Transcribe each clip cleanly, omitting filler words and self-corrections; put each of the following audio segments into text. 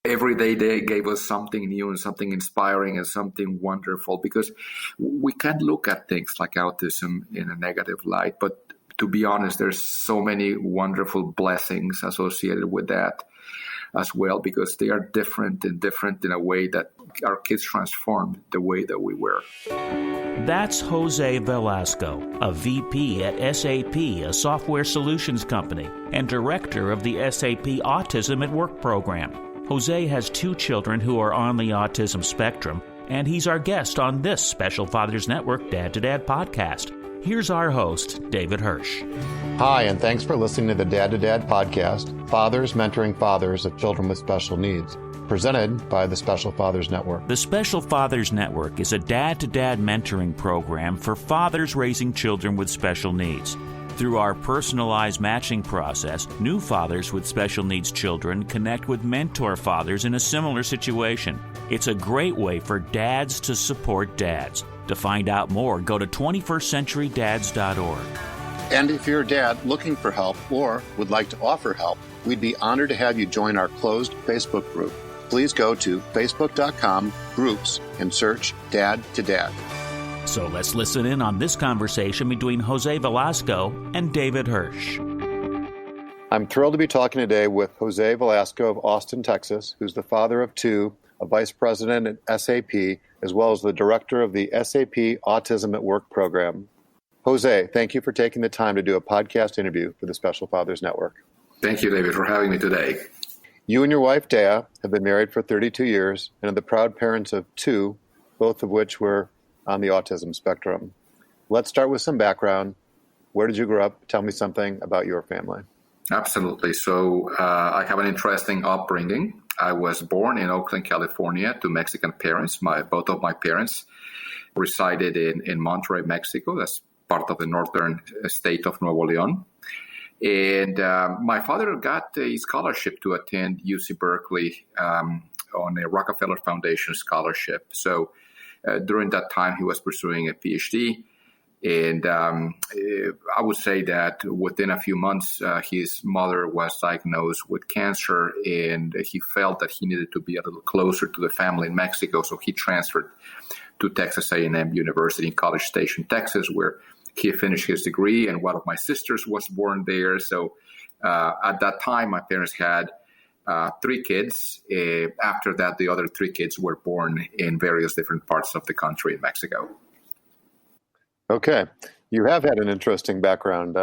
every day they gave us something new and something inspiring and something wonderful, because we can't look at things like autism in a negative light. But to be honest, there's so many wonderful blessings associated with that as well, because they are different in a way that our kids transformed the way that we were. That's Jose Valesco, a VP at SAP, a software solutions company, and director of the SAP Autism at Work program. Jose has 2 children who are on the autism spectrum, and he's our guest on this Special Fathers Network Dad to Dad podcast. Here's our host, David Hirsch. Hi, and thanks for listening to the Dad to Dad podcast, Fathers Mentoring Fathers of Children with Special Needs, presented by the Special Fathers Network. The Special Fathers Network is a dad to dad mentoring program for fathers raising children with special needs. Through our personalized matching process, new fathers with special needs children connect with mentor fathers in a similar situation. It's a great way for dads to support dads. To find out more, go to 21stcenturydads.org. And if you're a dad looking for help or would like to offer help, we'd be honored to have you join our closed Facebook group. Please go to facebook.com/groups and search Dad to Dad. So let's listen in on this conversation between Jose Valesco and David Hirsch. I'm thrilled to be talking today with Jose Valesco of Austin, Texas, who's the father of 2, a vice president at SAP, as well as the director of the SAP Autism at Work program. Jose, thank you for taking the time to do a podcast interview for the Special Fathers Network. Thank you, David, for having me today. You and your wife, Dea, have been married for 32 years and are the proud parents of 2, both of which were on the autism spectrum. Let's start with some background. Where did you grow up? Tell me something about your family. Absolutely. So I have an interesting upbringing. I was born in Oakland, California, to Mexican parents. Both of my parents resided in Monterrey, Mexico. That's part of the northern state of Nuevo León. And my father got a scholarship to attend UC Berkeley on a Rockefeller Foundation scholarship. So during that time, he was pursuing a PhD. And I would say that within a few months, his mother was diagnosed with cancer, and he felt that he needed to be a little closer to the family in Mexico. So he transferred to Texas A&M University in College Station, Texas, where he finished his degree, and one of my sisters was born there. So at that time, my parents had 3 kids. After that, the other 3 kids were born in various different parts of the country in Mexico. Okay. You have had an interesting background.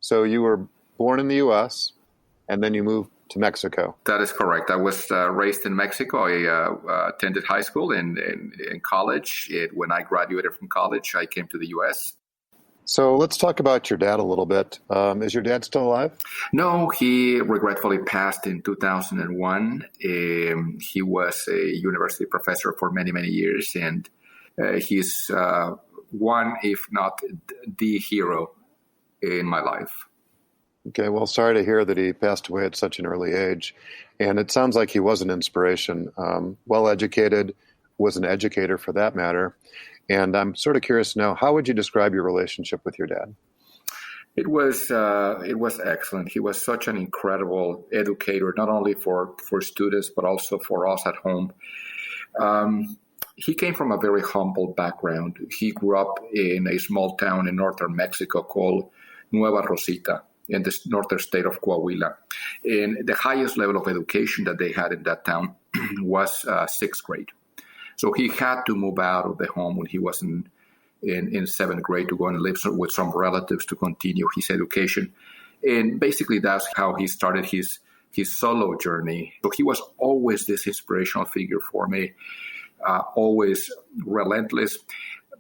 So you were born in the U.S., and then you moved to Mexico. That is correct. I was raised in Mexico. I attended high school and college. When I graduated from college, I came to the U.S. So let's talk about your dad a little bit. Is your dad still alive? No, he regretfully passed in 2001. He was a university professor for many, many years, and he's one, if not the hero in my life. Okay, well, sorry to hear that he passed away at such an early age. And it sounds like he was an inspiration, well-educated, was an educator for that matter. And I'm sort of curious to know, how would you describe your relationship with your dad? It was excellent. He was such an incredible educator, not only for students, but also for us at home. He came from a very humble background. He grew up in a small town in northern Mexico called Nueva Rosita in the northern state of Coahuila. And the highest level of education that they had in that town was 6th grade. So he had to move out of the home when he was in 7th grade to go and live with some relatives to continue his education. And basically that's how he started his solo journey. So he was always this inspirational figure for me. Always relentless,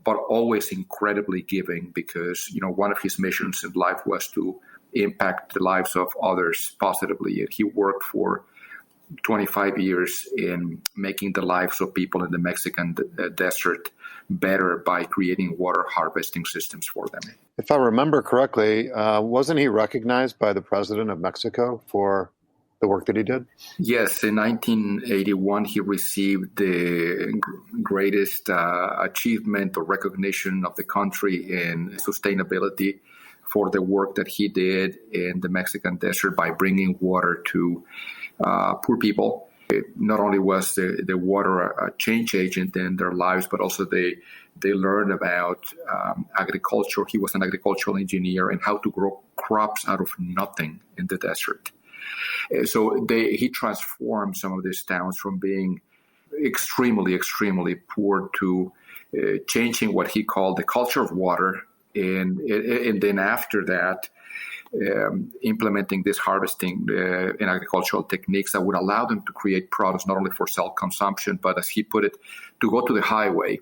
but always incredibly giving, because, one of his missions in life was to impact the lives of others positively. And he worked for 25 years in making the lives of people in the Mexican desert better by creating water harvesting systems for them. If I remember correctly, wasn't he recognized by the president of Mexico for the work that he did? Yes, in 1981, he received the greatest achievement or recognition of the country in sustainability for the work that he did in the Mexican desert by bringing water to poor people. Not only was the water a change agent in their lives, but also they learned about agriculture. He was an agricultural engineer and how to grow crops out of nothing in the desert. So he transformed some of these towns from being extremely, extremely poor to changing what he called the culture of water. And then after that, implementing this harvesting and agricultural techniques that would allow them to create products not only for self-consumption, but as he put it, to go to the highway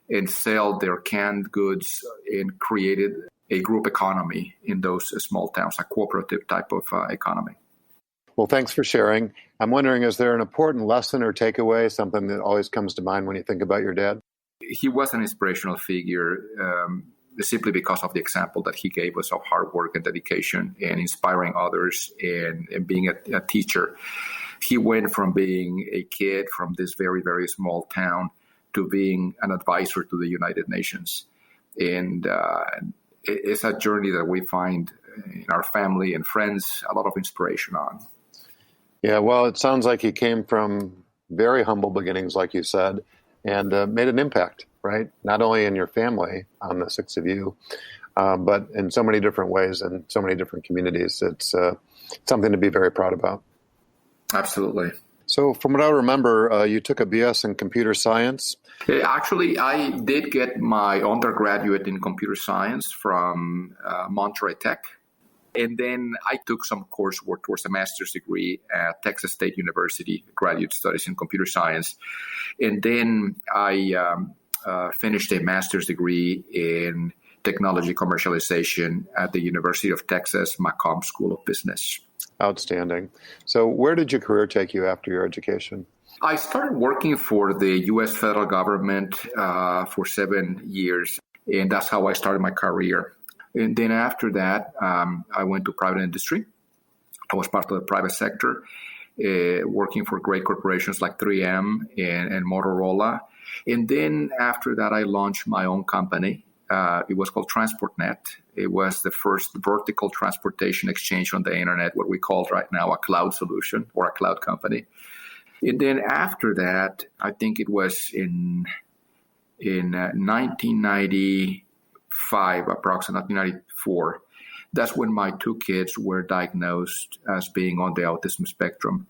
and sell their canned goods, and created a group economy in those small towns, a cooperative type of economy. Well, thanks for sharing. I'm wondering, is there an important lesson or takeaway, something that always comes to mind when you think about your dad? He was an inspirational figure simply because of the example that he gave us of hard work and dedication and inspiring others and being a teacher. He went from being a kid from this very, very small town to being an advisor to the United Nations. And it's a journey that we find in our family and friends a lot of inspiration on. Yeah, well, it sounds like he came from very humble beginnings, like you said, and made an impact, right? Not only in your family, on the six of you, but in so many different ways and so many different communities. It's something to be very proud about. Absolutely. So from what I remember, you took a BS in computer science. Actually, I did get my undergraduate in computer science from Monterey Tech. And then I took some coursework towards a master's degree at Texas State University, graduate studies in computer science. And then I finished a master's degree in technology commercialization at the University of Texas McCombs School of Business. Outstanding. So where did your career take you after your education? I started working for the U.S. federal government for 7 years, and that's how I started my career. And then after that, I went to private industry. I was part of the private sector, working for great corporations like 3M and Motorola. And then after that, I launched my own company. It was called TransportNet. It was the first vertical transportation exchange on the internet, what we call right now a cloud solution or a cloud company. And then after that, I think it was in 1995, approximately 1994, that's when my two kids were diagnosed as being on the autism spectrum.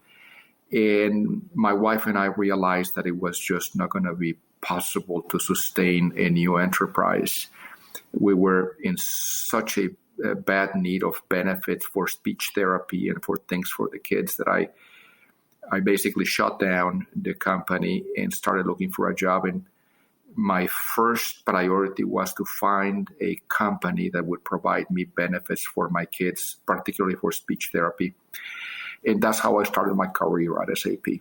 And my wife and I realized that it was just not going to be possible to sustain a new enterprise. We were in such a bad need of benefits for speech therapy and for things for the kids that I basically shut down the company and started looking for a job. And my first priority was to find a company that would provide me benefits for my kids, particularly for speech therapy. And that's how I started my career at SAP.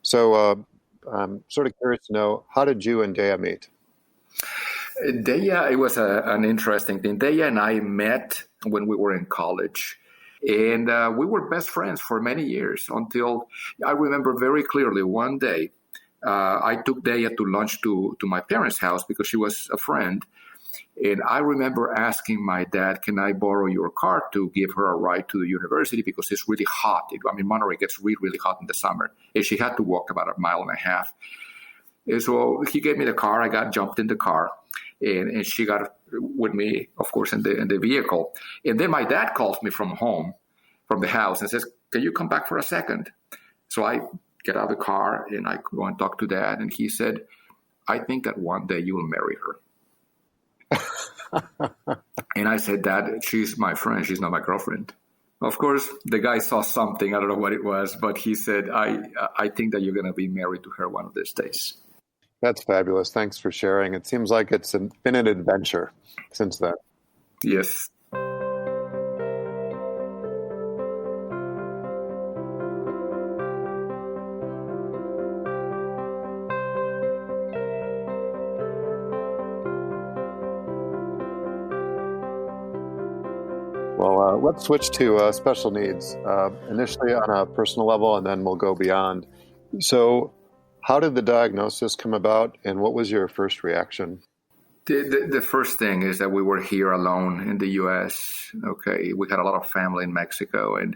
So I'm sort of curious to know, how did you and Dea meet? Dea, it was an interesting thing. Dea and I met when we were in college. And we were best friends for many years until I remember very clearly one day, I took Dea to lunch to my parents' house because she was a friend. And I remember asking my dad, can I borrow your car to give her a ride to the university because it's really hot. Monterey gets really, really hot in the summer. And she had to walk about 1.5 miles. And so he gave me the car. I jumped in the car. And she got with me, of course, in the vehicle. And then my dad calls me from the house, and says, can you come back for a second? So I get out of the car, and I go and talk to Dad. And he said, I think that one day you will marry her. And I said, Dad, she's my friend. She's not my girlfriend. Of course, the guy saw something. I don't know what it was, but he said, I think that you're going to be married to her one of these days. That's fabulous. Thanks for sharing. It seems like it's been an adventure since then. Yes. Well, let's switch to special needs, initially on a personal level, and then we'll go beyond. So how did the diagnosis come about, and what was your first reaction? The first thing is that we were here alone in the U.S. Okay, we had a lot of family in Mexico, and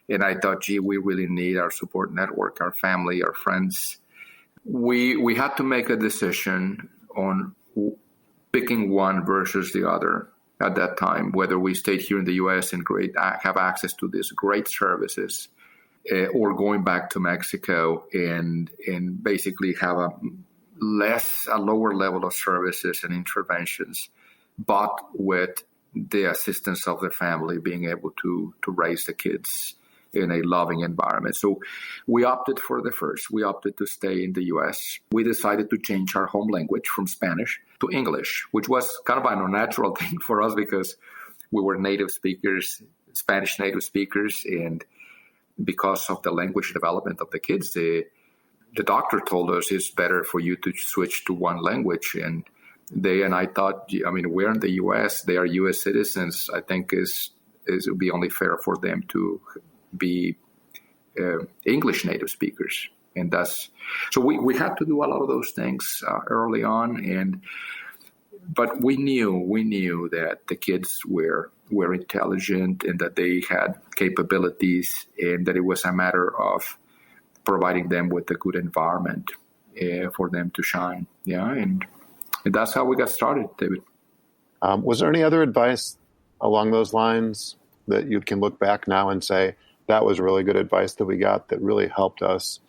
And I thought, gee, we really need our support network, our family, our friends. We had to make a decision on picking one versus the other at that time, whether we stayed here in the U.S. and have access to these great services, or going back to Mexico and basically have a lower level of services and interventions, but with the assistance of the family being able to raise the kids in a loving environment. So we opted for the first. We opted to stay in the U.S. We decided to change our home language from Spanish to English, which was kind of an unnatural thing for us because we were native speakers, Spanish native speakers, and because of the language development of the kids, the doctor told us it's better for you to switch to one language. And I thought, we're in the U.S., they are U.S. citizens. I think it would be only fair for them to be English native speakers. And so we had to do a lot of those things early on. But we knew that the kids were intelligent and that they had capabilities, and that it was a matter of providing them with a good environment for them to shine. Yeah, and that's how we got started, David. Was there any other advice along those lines that you can look back now and say, that was really good advice that we got that really helped us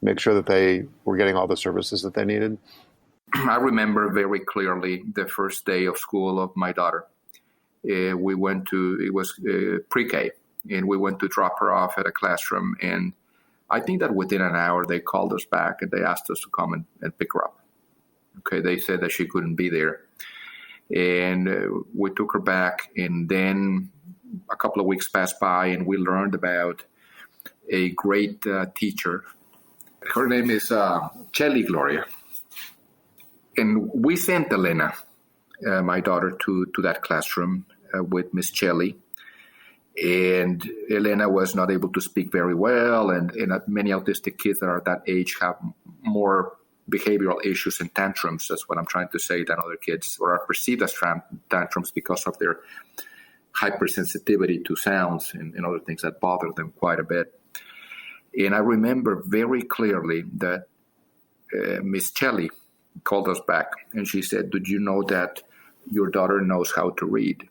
make sure that they were getting all the services that they needed? I remember very clearly the first day of school of my daughter. It was pre-K, and we went to drop her off at a classroom. And I think that within an hour, they called us back and they asked us to come and pick her up. Okay, they said that she couldn't be there. And we took her back, and then a couple of weeks passed by, and we learned about a great teacher. Her name is Chelly Gloria. And we sent Elena, my daughter, to that classroom with Miss Chelly. And Elena was not able to speak very well, and many autistic kids that are that age have more behavioral issues and tantrums, that's what I'm trying to say, than other kids, or are perceived as tantrums because of their hypersensitivity to sounds and other things that bother them quite a bit. And I remember very clearly that Miss Chelly called us back, and she said, "Did you know that your daughter knows how to read?"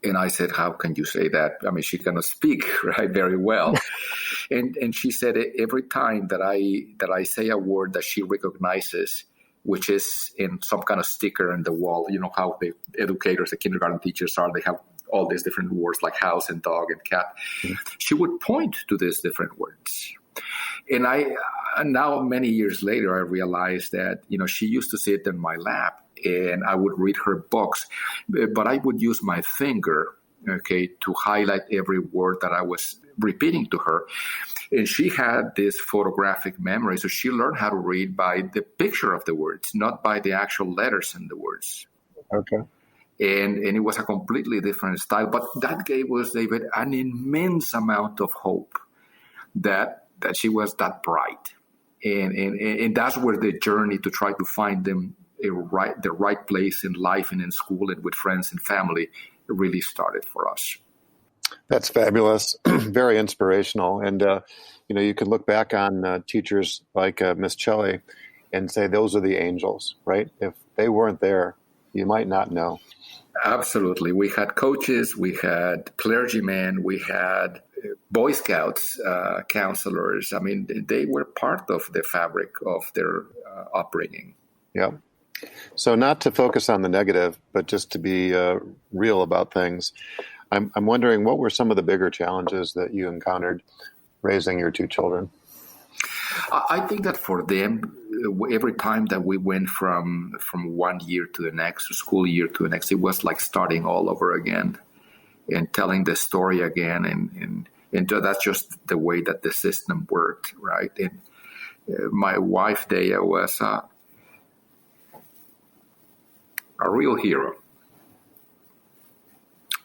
And I said, "How can you say that? She cannot speak, right, very well." and she said, every time that I say a word that she recognizes, which is in some kind of sticker in the wall, you know how the educators, the kindergarten teachers are, they have all these different words like house and dog and cat. She would point to these different words. And now many years later, I realized that, she used to sit in my lap and I would read her books, but I would use my finger, to highlight every word that I was repeating to her. And she had this photographic memory, so she learned how to read by the picture of the words, not by the actual letters in the words. Okay. And it was a completely different style, but that gave us, David, an immense amount of hope that she was that bright. And that's where the journey to try to find them the right place in life and in school and with friends and family really started for us. That's fabulous. Very inspirational. And, you can look back on teachers like Miss Chelly and say those are the angels, right? If they weren't there, you might not know. Absolutely. We had coaches, we had clergymen, we had Boy Scouts, counselors. They were part of the fabric of their upbringing. Yeah. So not to focus on the negative, but just to be real about things, I'm wondering, what were some of the bigger challenges that you encountered raising your two children? I think that for them, every time that we went from 1 year to the next, school year to the next, it was like starting all over again and telling the story again. And that's just the way that the system worked, right? And my wife, Dea, was a real hero.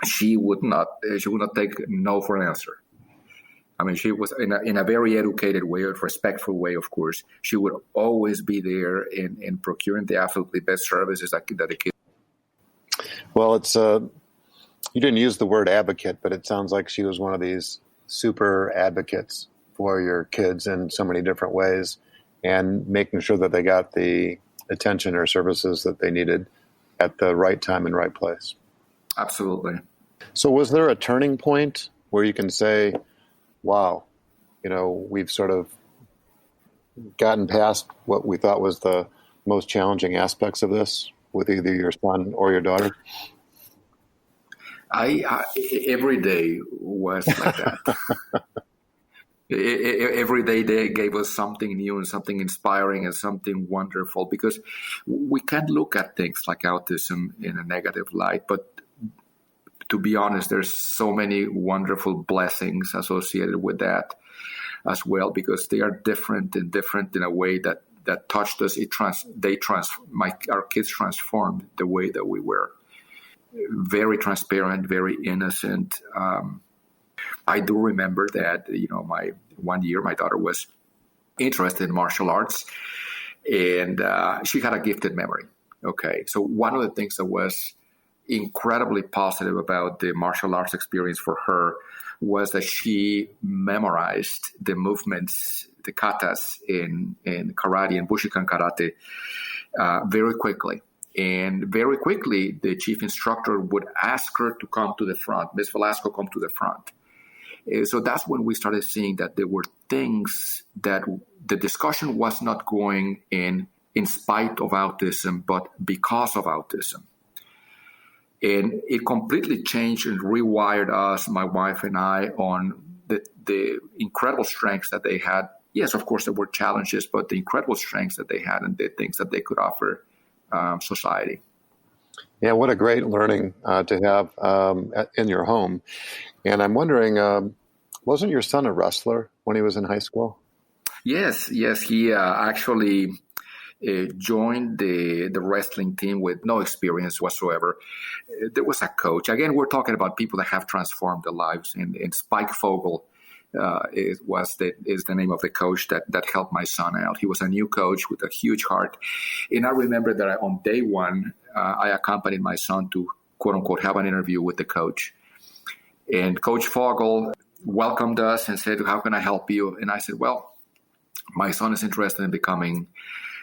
She would not take no for an answer. She was in a very educated way, a respectful way, of course. She would always be there in procuring the absolutely best services that the kids. Well, it's You didn't use the word advocate, but it sounds like she was one of these super advocates for your kids in so many different ways and making sure that they got the attention or services that they needed at the right time and right place. Absolutely. So was there a turning point where you can say, wow, we've sort of gotten past what we thought was the most challenging aspects of this with either your son or your daughter? I every day was like that. Every day they gave us something new and something inspiring and something wonderful, because we can't look at things like autism in a negative light. But to be honest, there's so many wonderful blessings associated with that as well, because they are different in a way that touched us. Our kids transformed the way that we were. Very transparent, very innocent. I do remember that, my 1 year, my daughter was interested in martial arts, and she had a gifted memory. Okay. So one of the things that was incredibly positive about the martial arts experience for her was that she memorized the movements, the katas in karate and Bushikan karate very quickly. And very quickly, the chief instructor would ask her to come to the front. Miss Velasco, come to the front. So that's when we started seeing that there were things that the discussion was not going in spite of autism, but because of autism. And it completely changed and rewired us, my wife and I, on the incredible strengths that they had. Yes, of course, there were challenges, but the incredible strengths that they had and the things that they could offer society. Yeah, what a great learning to have in your home. And I'm wondering, wasn't your son a wrestler when he was in high school? Yes. He actually joined the wrestling team with no experience whatsoever. There was a coach. Again, we're talking about people that have transformed their lives. And Spike Fogel is the name of the coach that helped my son out. He was a new coach with a huge heart. And I remember that on day one, I accompanied my son to, quote unquote, have an interview with the coach. And Coach Fogel welcomed us and said, "How can I help you?" And I said, "Well, my son is interested in becoming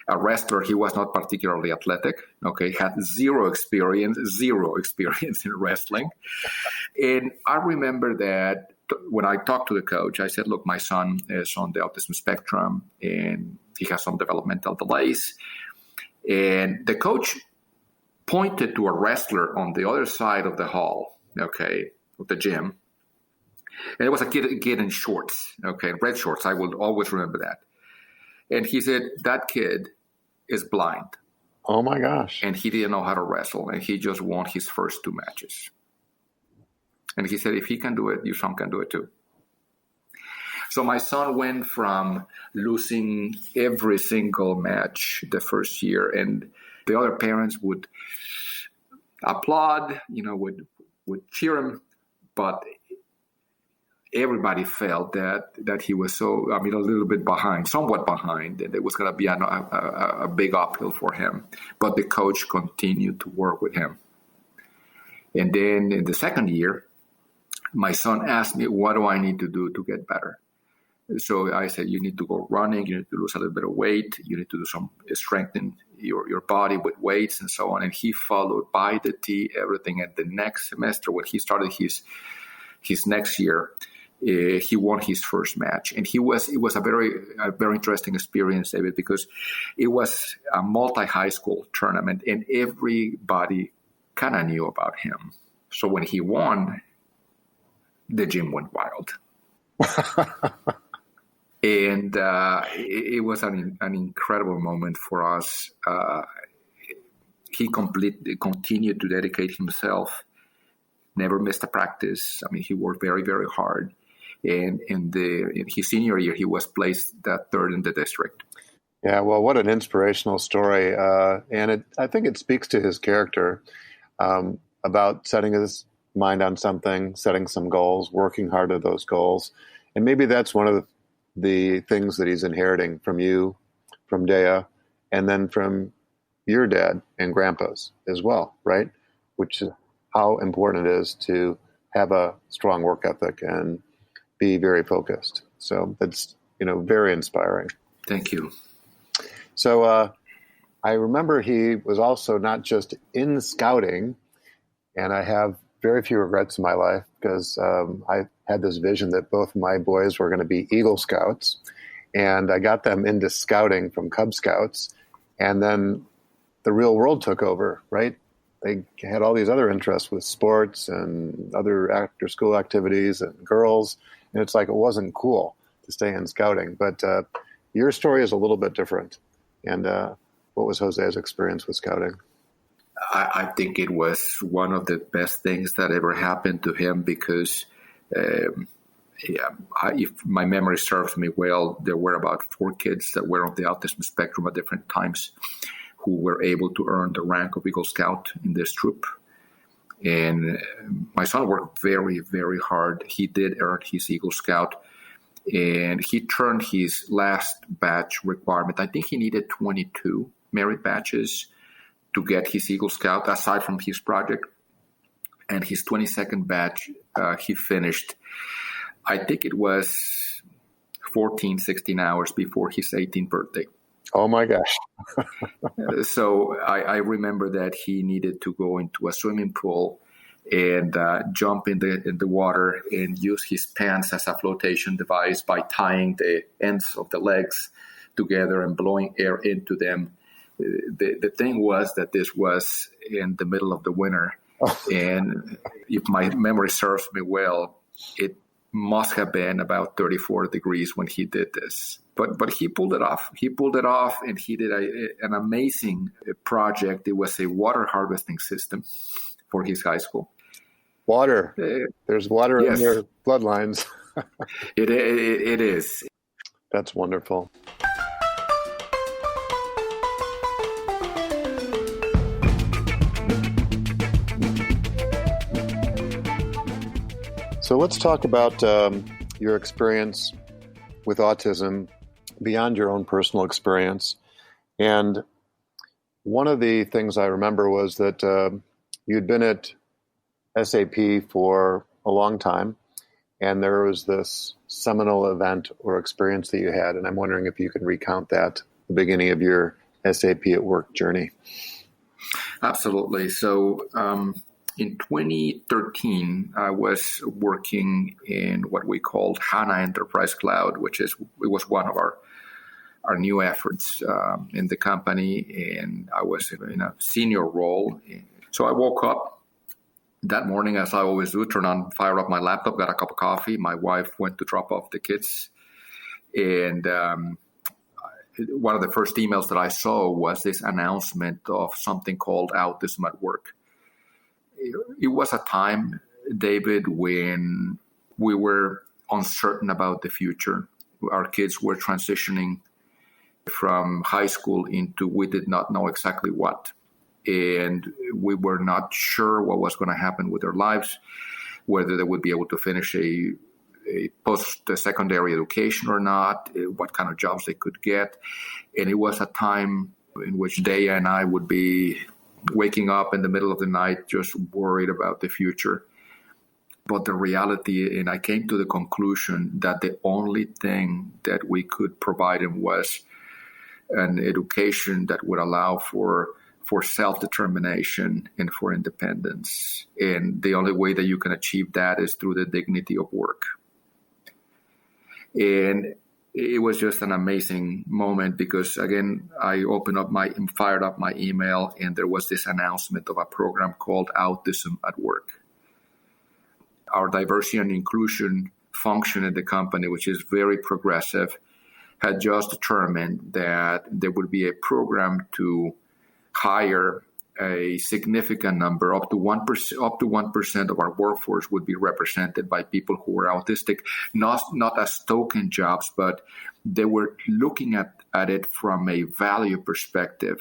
a wrestler." He was not particularly athletic, okay, had zero experience in wrestling. And I remember that when I talked to the coach, I said, "Look, my son is on the autism spectrum and he has some developmental delays." And the coach pointed to a wrestler on the other side of the hall, okay, of the gym. And it was a kid in shorts, okay, red shorts. I will always remember that. And he said, "That kid is blind." Oh, my gosh. And he didn't know how to wrestle, and he just won his first 2 matches. And he said, "If he can do it, your son can do it too." So my son went from losing every single match the first year, and the other parents would applaud, would cheer him, but everybody felt that he was a little bit behind, somewhat behind, and it was going to be a big uphill for him. But the coach continued to work with him. And then in the second year, my son asked me, "What do I need to do to get better?" So I said, "You need to go running, you need to lose a little bit of weight, you need to do some strengthen your body with weights and so on." And he followed by the T, everything. And the next semester, when he started his next year, he won his first match. And it was a very interesting experience, David, because it was a multi-high school tournament and everybody kind of knew about him. So when he won, the gym went wild. And it was an incredible moment for us. He continued to dedicate himself, never missed a practice. He worked very, very hard. And in his senior year, he was placed third in the district. Yeah, well, what an inspirational story. And I think it speaks to his character about setting his mind on something, setting some goals, working hard at those goals. And maybe that's one of the things that he's inheriting from you, from Dea, and then from your dad and grandpa's as well, right? Which is how important it is to have a strong work ethic and be very focused. So that's, very inspiring. Thank you. So I remember he was also not just in scouting, and I have very few regrets in my life because I had this vision that both my boys were going to be Eagle Scouts, and I got them into scouting from Cub Scouts, and then the real world took over, right? They had all these other interests with sports and other after school activities and girls, and it's like it wasn't cool to stay in scouting. But your story is a little bit different. And what was Jose's experience with scouting? I think it was one of the best things that ever happened to him because if my memory serves me well, there were about 4 kids that were on the autism spectrum at different times who were able to earn the rank of Eagle Scout in this troop. And my son worked very, very hard. He did earn his Eagle Scout, and he turned his last batch requirement. I think he needed 22 merit batches to get his Eagle Scout, aside from his project. And his 22nd batch, he finished, I think it was 16 hours before his 18th birthday. Oh my gosh. So I remember that he needed to go into a swimming pool and jump in the water and use his pants as a flotation device by tying the ends of the legs together and blowing air into them. The thing was that this was in the middle of the winter. And if my memory serves me well, it must have been about 34 degrees when he did this. But he pulled it off. He pulled it off, and he did an amazing project. It was a water harvesting system for his high school. Water. There's water yes. in your bloodlines. It is. That's wonderful. So let's talk about your experience with autism beyond your own personal experience. And one of the things I remember was that you'd been at SAP for a long time, and there was this seminal event or experience that you had, and I'm wondering if you can recount that, the beginning of your SAP at Work journey. Absolutely. So in 2013, I was working in what we called HANA Enterprise Cloud, it was one of our new efforts in the company, and I was in a senior role. So I woke up that morning, as I always do, fired up my laptop, got a cup of coffee. My wife went to drop off the kids, and one of the first emails that I saw was this announcement of something called Autism at Work. It was a time, David, when we were uncertain about the future. Our kids were transitioning from high school into we did not know exactly what. And we were not sure what was going to happen with their lives, whether they would be able to finish a post-secondary education or not, what kind of jobs they could get. And it was a time in which Daya and I would be waking up in the middle of the night just worried about the future. But the reality, and I came to the conclusion that the only thing that we could provide him was an education that would allow for self-determination and for independence. And the only way that you can achieve that is through the dignity of work. And it was just an amazing moment because, again, I fired up my email, and there was this announcement of a program called Autism at Work. Our diversity and inclusion function at the company, which is very progressive, had just determined that there would be a program to hire a significant number, up to 1% of our workforce would be represented by people who were autistic, not as token jobs, but they were looking at it from a value perspective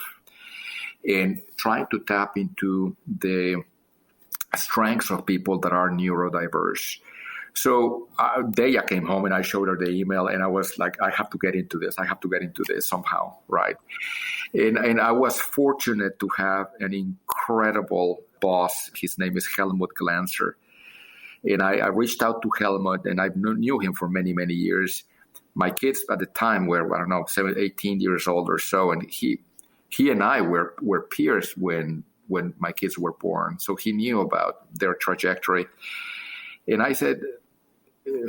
and trying to tap into the strengths of people that are neurodiverse. So Daya came home and I showed her the email, and I was like, I have to get into this. I have to get into this somehow, right? And I was fortunate to have an incredible boss. His name is Helmut Glanzer. And I reached out to Helmut, and I knew him for many, many years. My kids at the time were, 18 years old or so, and he and I were peers when my kids were born. So he knew about their trajectory. And I said,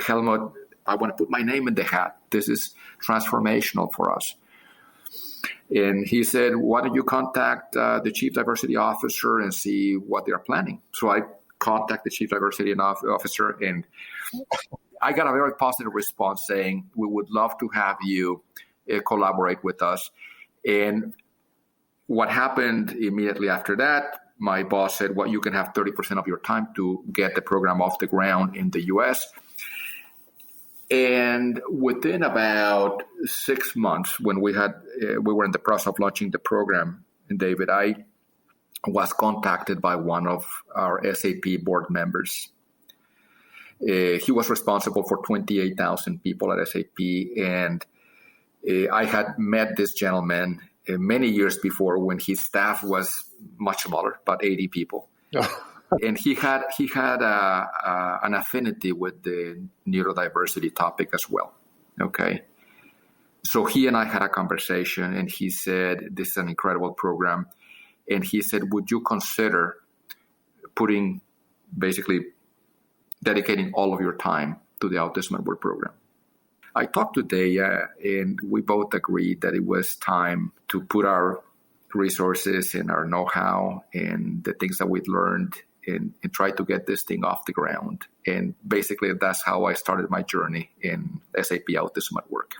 Helmut, I want to put my name in the hat. This is transformational for us. And he said, why don't you contact the Chief Diversity Officer and see what they're planning? So I contacted the Chief Diversity Officer, and I got a very positive response saying, we would love to have you collaborate with us. And what happened immediately after that, my boss said, well, you can have 30% of your time to get the program off the ground in the U.S. And within about 6 months, when we were in the process of launching the program, David, I was contacted by one of our SAP board members. He was responsible for 28,000 people at SAP, and I had met this gentleman many years before when his staff was much smaller, about 80 people. And he had an affinity with the neurodiversity topic as well. Okay. So he and I had a conversation, and he said, this is an incredible program. And he said, would you consider dedicating all of your time to the Autism at Work program? I talked to Daya, and we both agreed that it was time to put our resources and our know-how and the things that we'd learned and try to get this thing off the ground. And basically, that's how I started my journey in SAP Autism at Work.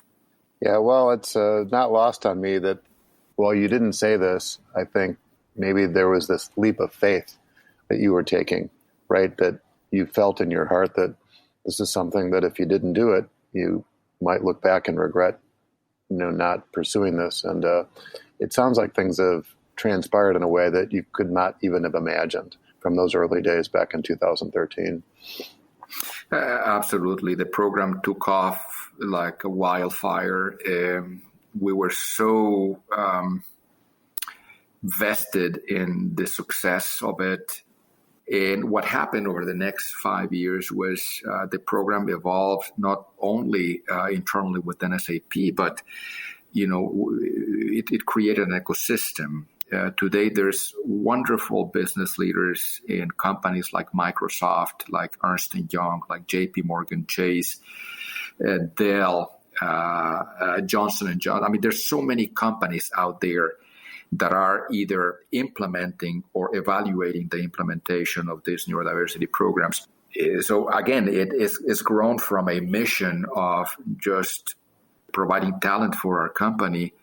Yeah, well, it's not lost on me that while you didn't say this, I think maybe there was this leap of faith that you were taking, right? That you felt in your heart that this is something that if you didn't do it, you might look back and regret, not pursuing this. And it sounds like things have transpired in a way that you could not even have imagined from those early days back in 2013. Absolutely. The program took off like a wildfire. We were so vested in the success of it. And what happened over the next 5 years was the program evolved not only internally within SAP, but it created an ecosystem. Today, there's wonderful business leaders in companies like Microsoft, like Ernst & Young, like JP Morgan Chase, Dell, Johnson & Johnson. I mean, there's so many companies out there that are either implementing or evaluating the implementation of these neurodiversity programs. So again, it's grown from a mission of just providing talent for our company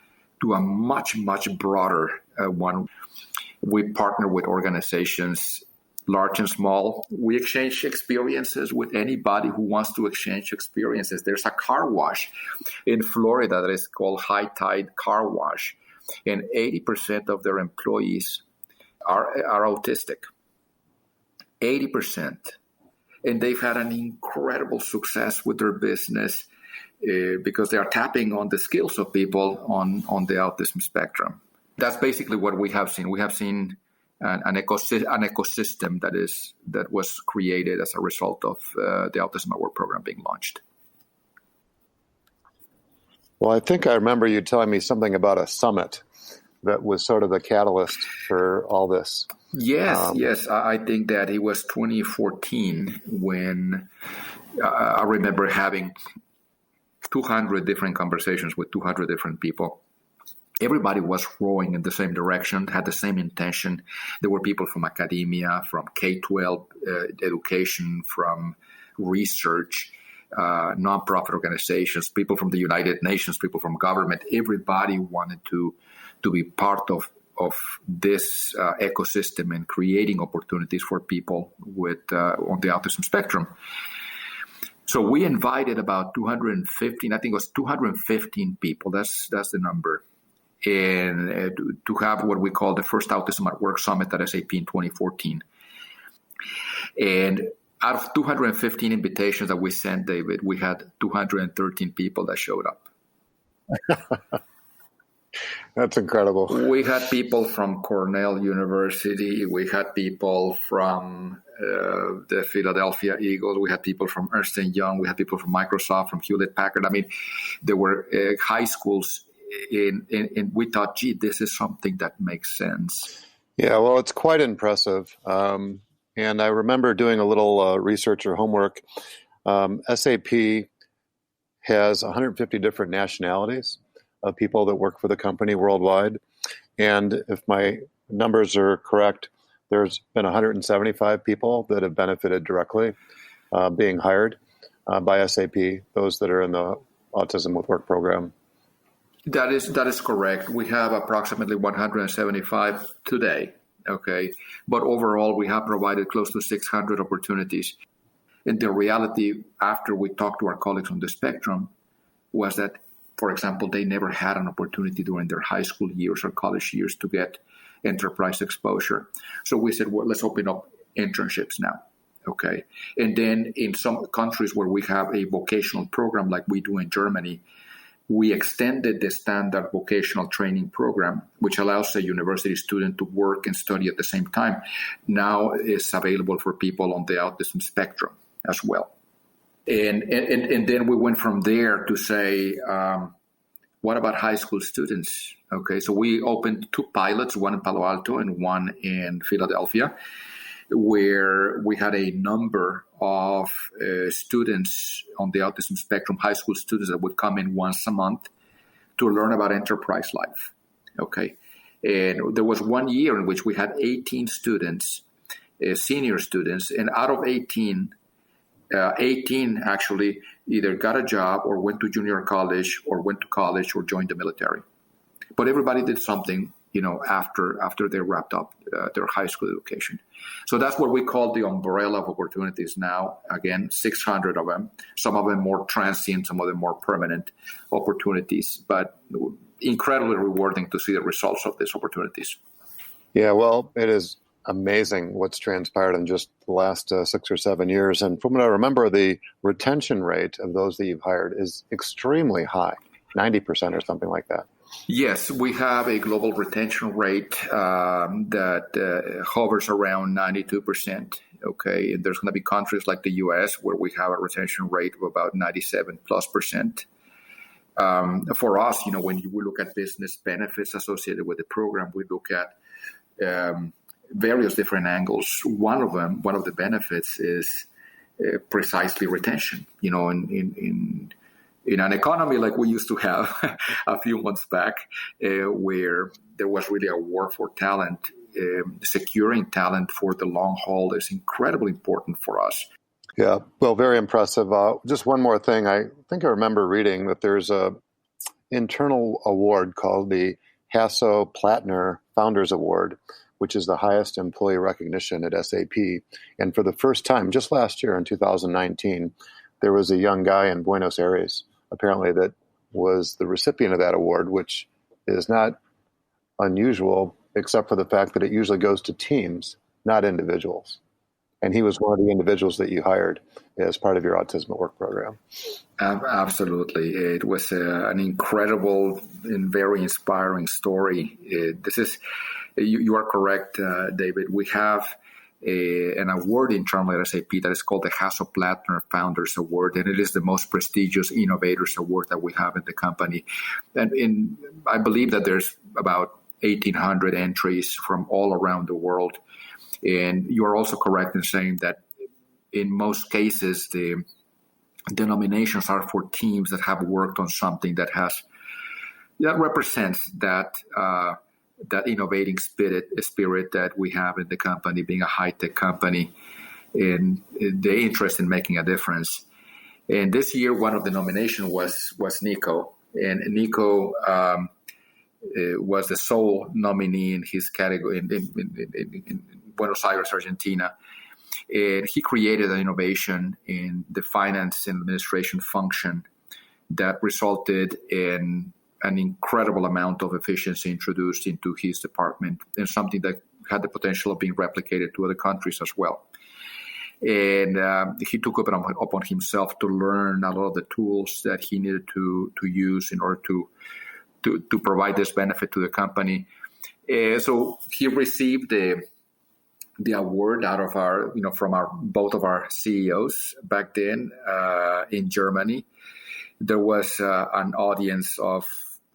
to a much, much broader one. We partner with organizations, large and small. We exchange experiences with anybody who wants to exchange experiences. There's a car wash in Florida that is called High Tide Car Wash, and 80% of their employees are autistic. 80%. And they've had an incredible success with their business because they are tapping on the skills of people on the autism spectrum. That's basically what we have seen. We have seen an ecosystem that was created as a result of the Autism at Work program being launched. Well, I think I remember you telling me something about a summit that was sort of the catalyst for all this. Yes. I think that it was 2014 when I remember having 200 different conversations with 200 different people. Everybody was rowing in the same direction, had the same intention. There were people from academia, from K-12 education, from research, nonprofit organizations, people from the United Nations, people from government. Everybody wanted to be part of this ecosystem and creating opportunities for people with on the autism spectrum. So we invited about 215, I think it was 215 people. That's the number. And to have what we call the first Autism at Work Summit at SAP in 2014. And out of 215 invitations that we sent, David, we had 213 people that showed up. That's incredible. We had people from Cornell University. We had people from the Philadelphia Eagles. We had people from Ernst & Young. We had people from Microsoft, from Hewlett-Packard. I mean, there were high schools, and we thought, gee, this is something that makes sense. Yeah, well, it's quite impressive. And I remember doing a little research or homework. SAP has 150 different nationalities of people that work for the company worldwide. And if my numbers are correct, there's been 175 people that have benefited directly being hired by SAP, those that are in the Autism with Work program. That is correct. We have approximately 175 today, okay? But overall, we have provided close to 600 opportunities. And the reality, after we talked to our colleagues on the spectrum, was that, for example, they never had an opportunity during their high school years or college years to get enterprise exposure. So we said, well, let's open up internships now, okay? And then in some countries where we have a vocational program like we do in Germany, we extended the standard vocational training program, which allows a university student to work and study at the same time. Now is available for people on the autism spectrum as well. And then we went from there to say, what about high school students? Okay, so we opened 2 pilots, one in Palo Alto and one in Philadelphia, where we had a number of students on the autism spectrum, high school students that would come in once a month to learn about enterprise life. Okay, and there was one year in which we had 18 students, senior students, and out of 18 actually either got a job or went to junior college or went to college or joined the military. But everybody did something, after they wrapped up their high school education. So that's what we call the umbrella of opportunities now. Again, 600 of them, some of them more transient, some of them more permanent opportunities, but incredibly rewarding to see the results of these opportunities. Yeah, well, it is amazing what's transpired in just the last 6 or 7 years. And from what I remember, the retention rate of those that you've hired is extremely high, 90% or something like that. Yes, we have a global retention rate that hovers around 92%. Okay, and there's going to be countries like the U.S. where we have a retention rate of about 97+%. For us, when we look at business benefits associated with the program, we look at various different angles. One of the benefits is precisely retention. In an economy like we used to have a few months back, where there was really a war for talent, securing talent for the long haul is incredibly important for us. Yeah, well, very impressive. Just one more thing. I think I remember reading that there's a internal award called the Hasso-Plattner Founders Award, which is the highest employee recognition at SAP. And for the first time, just last year in 2019, there was a young guy in Buenos Aires, apparently, that was the recipient of that award, which is not unusual, except for the fact that it usually goes to teams, not individuals. And he was one of the individuals that you hired as part of your Autism at Work program. Absolutely. It was an incredible and very inspiring story. You are correct, David. We have an award internally at SAP that is called the Hasso-Plattner Founders Award, and it is the most prestigious Innovators Award that we have in the company. And I believe that there's about 1,800 entries from all around the world. And you are also correct in saying that in most cases, the nominations are for teams that have worked on something that represents that innovating spirit that we have in the company, being a high-tech company, and the interest in making a difference. And this year, one of the nominations was Nico, and Nico was the sole nominee in his category in Buenos Aires, Argentina. And he created an innovation in the finance and administration function that resulted in an incredible amount of efficiency introduced into his department, and something that had the potential of being replicated to other countries as well. And he took it upon himself to learn a lot of the tools that he needed to use in order to to provide this benefit to the company. So he received the award out of our, from both of our CEOs back then in Germany. There was an audience of,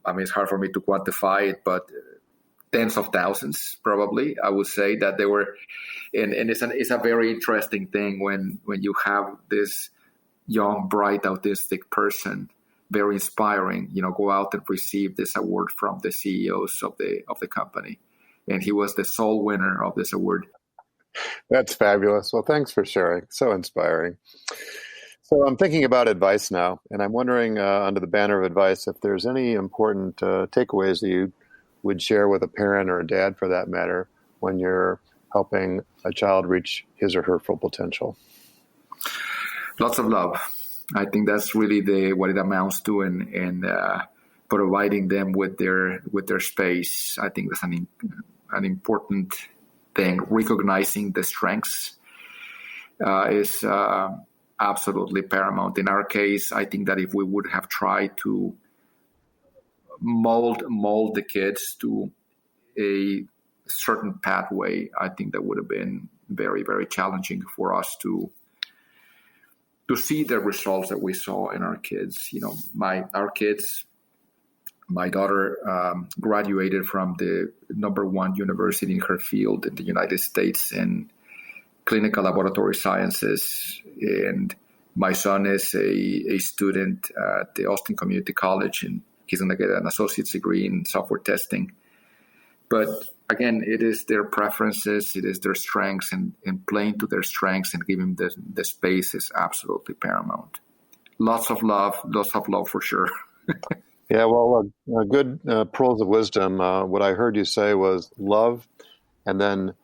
it's hard for me to quantify it, but tens of thousands, probably. I would say that they were, and it's a very interesting thing when you have this young, bright, autistic person, very inspiring, go out and receive this award from the CEOs of the company. And he was the sole winner of this award. That's fabulous. Well, thanks for sharing. So inspiring. So I'm thinking about advice now, and I'm wondering, under the banner of advice, if there's any important takeaways that you would share with a parent or a dad, for that matter, when you're helping a child reach his or her full potential. Lots of love. I think that's really what it amounts to, and providing them with their space. I think that's an important thing. Recognizing the strengths is absolutely paramount. In our case, I think that if we would have tried to mold the kids to a certain pathway, I think that would have been very, very challenging for us to see the results that we saw in our kids. My daughter graduated from the #1 university in her field in the United States in clinical laboratory sciences. And my son is a student at the Austin Community College, and he's going to get an associate's degree in software testing. But again, it is their preferences, it is their strengths, and playing to their strengths and giving them the space is absolutely paramount. Lots of love for sure. Yeah, well, a good pearls of wisdom. What I heard you say was love, and then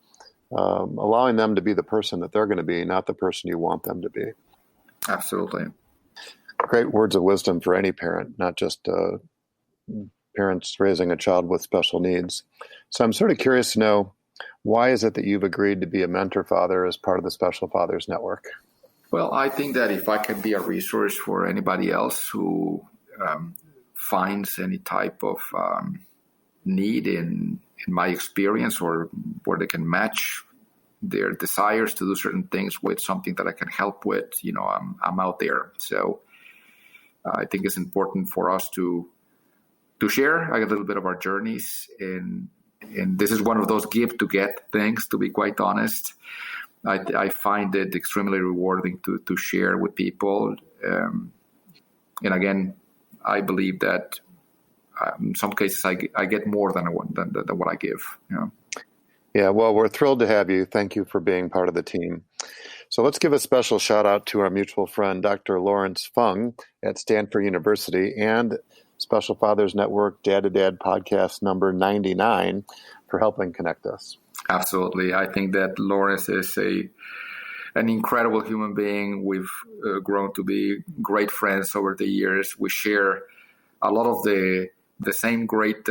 allowing them to be the person that they're going to be, not the person you want them to be. Absolutely. Great words of wisdom for any parent, not just parents raising a child with special needs. So I'm sort of curious to know, why is it that you've agreed to be a mentor father as part of the Special Fathers Network? Well, I think that if I can be a resource for anybody else who finds any type of need in my experience, or where they can match their desires to do certain things with something that I can help with, I'm out there. So I think it's important for us to share a little bit of our journeys, and this is one of those give to get things, to be quite honest. I find it extremely rewarding to share with people. And again, I believe that in some cases I get more than what I give. Yeah, well, we're thrilled to have you. Thank you for being part of the team. So let's give a special shout out to our mutual friend, Dr. Lawrence Fung at Stanford University, and Special Fathers Network Dad to Dad podcast number 99 for helping connect us. Absolutely. I think that Lawrence is an incredible human being. We've grown to be great friends over the years. We share a lot of the same great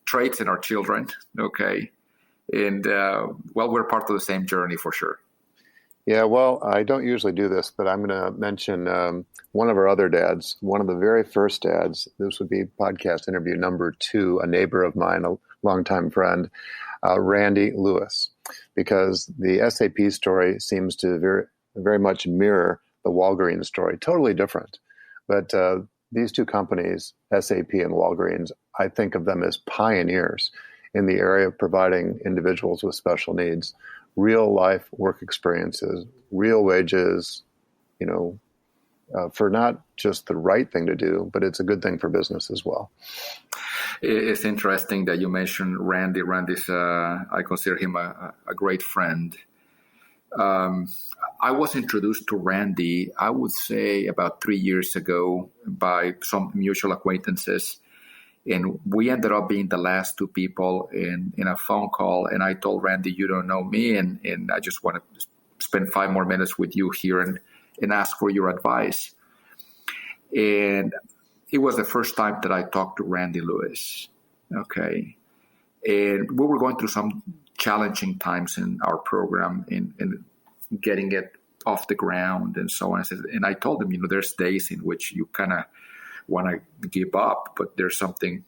traits in our children. Okay. And, we're part of the same journey for sure. Yeah, well, I don't usually do this, but I'm going to mention one of our other dads, one of the very first dads. This would be podcast interview number 2, a neighbor of mine, a longtime friend, Randy Lewis, because the SAP story seems to very, very much mirror the Walgreens story. Totally different. But these two companies, SAP and Walgreens, I think of them as pioneers in the area of providing individuals with special needs real life work experiences, real wages, for not just the right thing to do, but it's a good thing for business as well. It's interesting that you mentioned Randy. Randy's, I consider him a great friend. I was introduced to Randy, I would say about 3 years ago, by some mutual acquaintances. And we ended up being the last 2 people in a phone call. And I told Randy, you don't know me, and I just want to spend 5 more minutes with you here and ask for your advice. And it was the first time that I talked to Randy Lewis. Okay. And we were going through some challenging times in our program in getting it off the ground and so on. And I told him, there's days in which you kind of want to give up, but there's something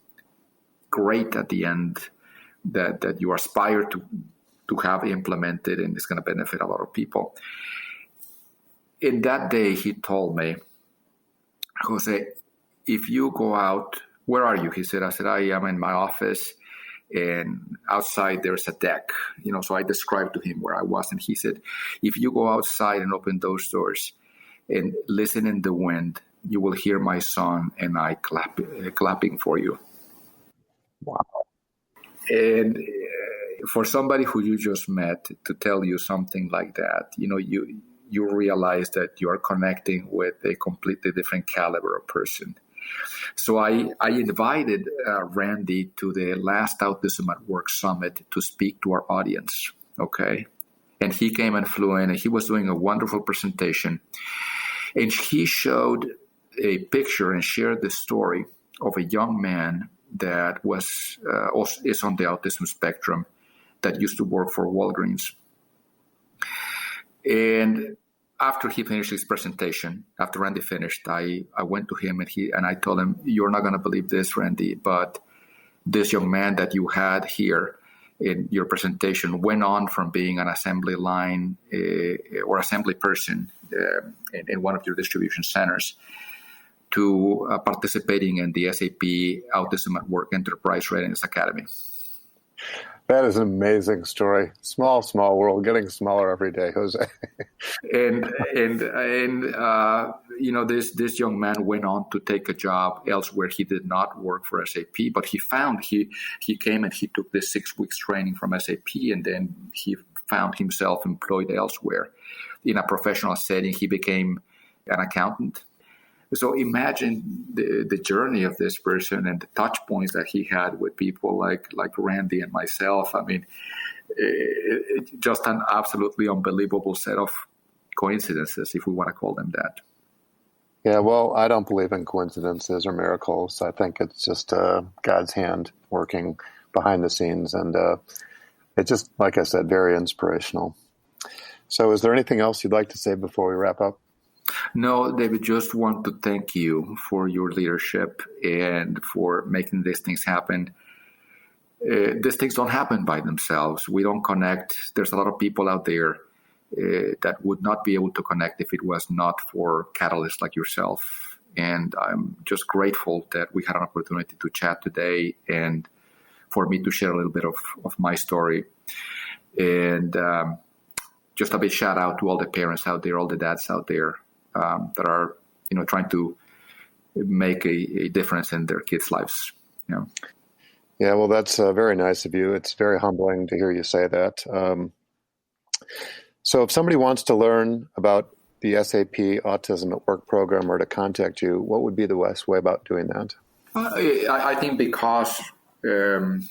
great at the end that you aspire to have implemented, and it's going to benefit a lot of people. In that day, he told me, Jose, if you go out, where are you? He said, I said, I am in my office, and outside there's a deck. So I described to him where I was, and he said, if you go outside and open those doors and listen in the wind, you will hear my son and I clapping for you. Wow. And for somebody who you just met to tell you something like that, you realize that you are connecting with a completely different caliber of person. So I invited Randy to the last Autism at Work Summit to speak to our audience, okay? And he came and flew in, and he was doing a wonderful presentation. And he showed a picture and shared the story of a young man that is on the autism spectrum that used to work for Walgreens. And after he finished his presentation, after Randy finished, I went to him and I told him, you're not going to believe this, Randy, but this young man that you had here in your presentation went on from being an assembly line or assembly person in one of your distribution centers to participating in the SAP Autism at Work Enterprise Readiness Academy. That is an amazing story. Small world, getting smaller every day, Jose. This young man went on to take a job elsewhere. He did not work for SAP, but he came and he took this 6 weeks training from SAP, and then he found himself employed elsewhere in a professional setting. He became an accountant. So imagine the journey of this person and the touch points that he had with people like Randy and myself. I mean, just an absolutely unbelievable set of coincidences, if we want to call them that. Yeah, well, I don't believe in coincidences or miracles. I think it's just God's hand working behind the scenes. And it's just, like I said, very inspirational. So is there anything else you'd like to say before we wrap up? No, David, just want to thank you for your leadership and for making these things happen. These things don't happen by themselves. We don't connect. There's a lot of people out there that would not be able to connect if it was not for catalysts like yourself. And I'm just grateful that we had an opportunity to chat today and for me to share a little bit of my story. And just a big shout out to all the parents out there, all the dads out there that are, trying to make a difference in their kids' lives. Yeah, well, that's very nice of you. It's very humbling to hear you say that. So if somebody wants to learn about the SAP Autism at Work program or to contact you, what would be the best way about doing that? I think because the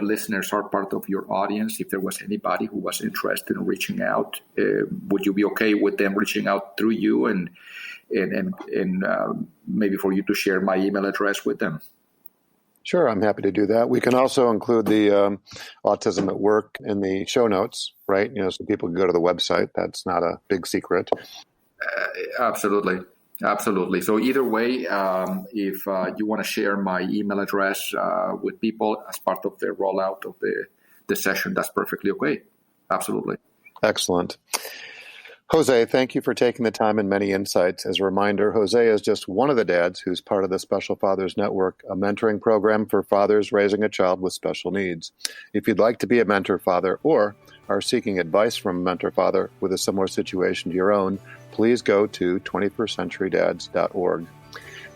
listeners are part of your audience, if there was anybody who was interested in reaching out, would you be okay with them reaching out through you and maybe for you to share my email address with them? Sure, I'm happy to do that. We can also include the Autism at Work in the show notes, right? So people can go to the website. That's not a big secret. Absolutely. So either way, if you want to share my email address with people as part of the rollout of the session, that's perfectly okay. Absolutely. Excellent. Jose, thank you for taking the time and many insights. As a reminder, Jose is just one of the dads who's part of the Special Fathers Network, a mentoring program for fathers raising a child with special needs. If you'd like to be a mentor father or are seeking advice from a mentor father with a similar situation to your own, please go to 21stcenturydads.org.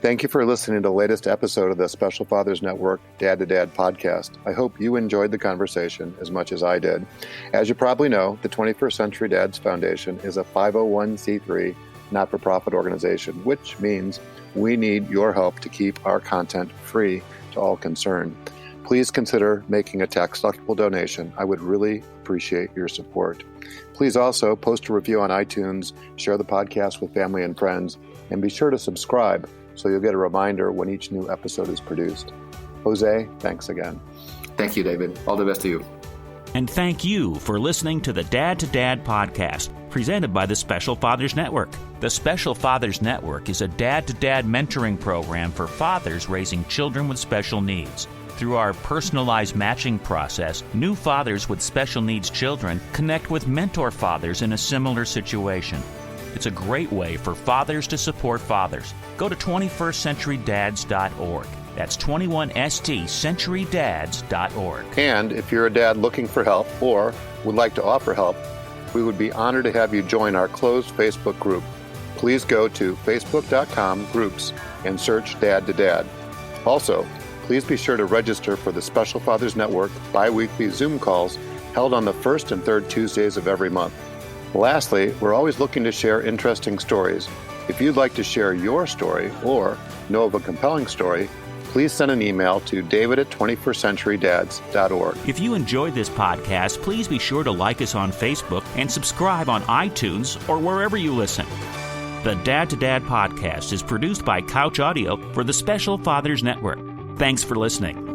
Thank you for listening to the latest episode of the Special Fathers Network Dad to Dad podcast. I hope you enjoyed the conversation as much as I did. As you probably know, the 21st Century Dads Foundation is a 501c3 not-for-profit organization, which means we need your help to keep our content free to all concerned. Please consider making a tax-deductible donation. I would really appreciate your support. Please also post a review on iTunes, share the podcast with family and friends, and be sure to subscribe so you'll get a reminder when each new episode is produced. Jose, thanks again. Thank you, David. All the best to you. And thank you for listening to the Dad to Dad podcast, presented by the Special Fathers Network. The Special Fathers Network is a dad-to-dad mentoring program for fathers raising children with special needs. Through our personalized matching process, new fathers with special needs children connect with mentor fathers in a similar situation. It's a great way for fathers to support fathers. Go to 21stcenturydads.org. That's 21stcenturydads.org. And if you're a dad looking for help or would like to offer help, we would be honored to have you join our closed Facebook group. Please go to facebook.com/groups and search Dad to Dad. Also, please be sure to register for the Special Fathers Network bi-weekly Zoom calls held on the first and third Tuesdays of every month. Lastly, we're always looking to share interesting stories. If you'd like to share your story or know of a compelling story, please send an email to david@21stcenturydads.org. If you enjoyed this podcast, please be sure to like us on Facebook and subscribe on iTunes or wherever you listen. The Dad to Dad podcast is produced by Couch Audio for the Special Fathers Network. Thanks for listening.